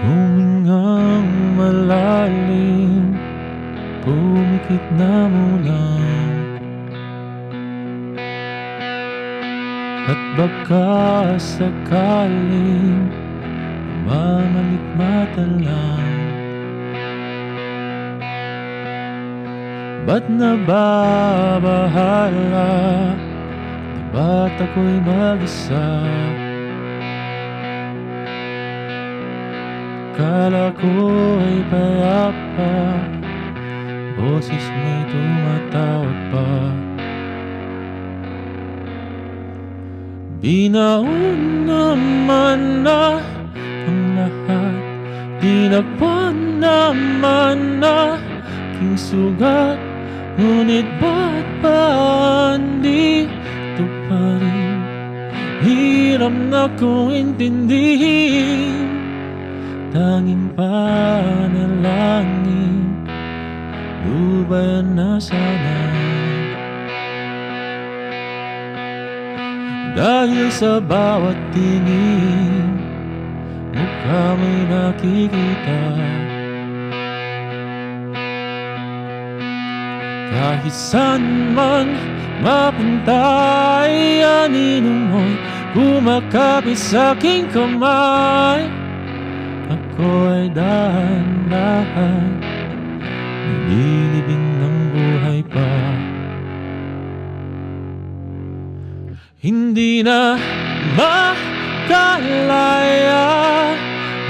Humingang malalim, pumikit na muna, at baka sakaling mamalikmata lang. Ba't nababahala? Di ba't ako'y mag-isa? Kala ko ay payapa, boses mo'y tumatawag pa. Binaon naman na ang lahat, tinagpan naman na aking sugat. Ngunit ba't ba andito pa rin? Hirap na kong intindihin. Tanging panalangin, lubayan na sana. Dahil sa bawat tingin, mukha may nakikita. Kahit saan man mapunta ay anino mo'y kumakapit sa aking kamay. Ako ay dahan-dahan, nililibing ng buhay pa. Hindi na makalaya,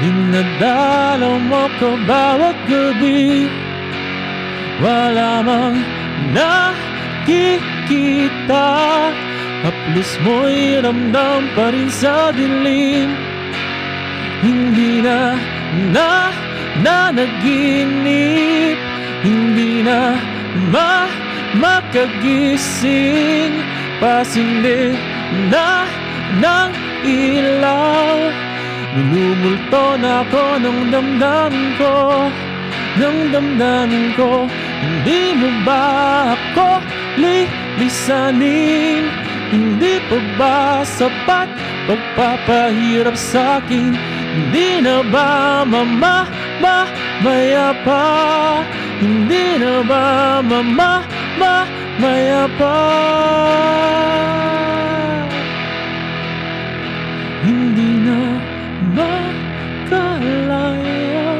dinadalaw mo ko bawat gabi. Wala mang nakikita, haplos mo'y ramdam pa rin sa dilim. Hindi na nanaginip, hindi na makagising. Pasindi na ng ilaw, lumulto na ako ng damdamin ko, ng damdamin ko. Hindi mo ba ako lilisanin? Hindi pa ba sapat pagpapahirap sa'kin? Hindi na ba mamamaya pa? Hindi na ba mamamaya pa? Hindi na makalaya,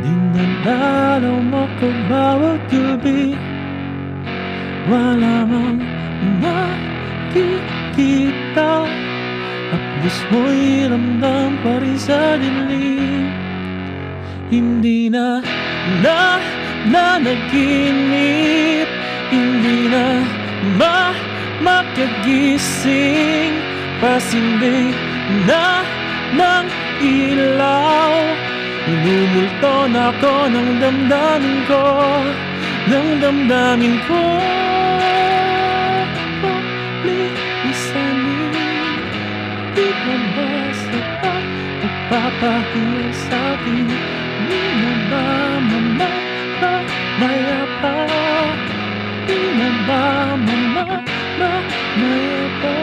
dinadalaw mo ko bawat gabi. Wala mang nakikita, haplos mo'y ramdam pa rin sa dilim. Hindi na nanaginip, hindi na makagising. Pasindi na ng ilaw, lumulto na ako ng damdamin ko, ng damdamin ko. Di ba ba sapat pagpapahirap sa'kin? Di na ba mamamaya pa? Di na ba mamamaya pa?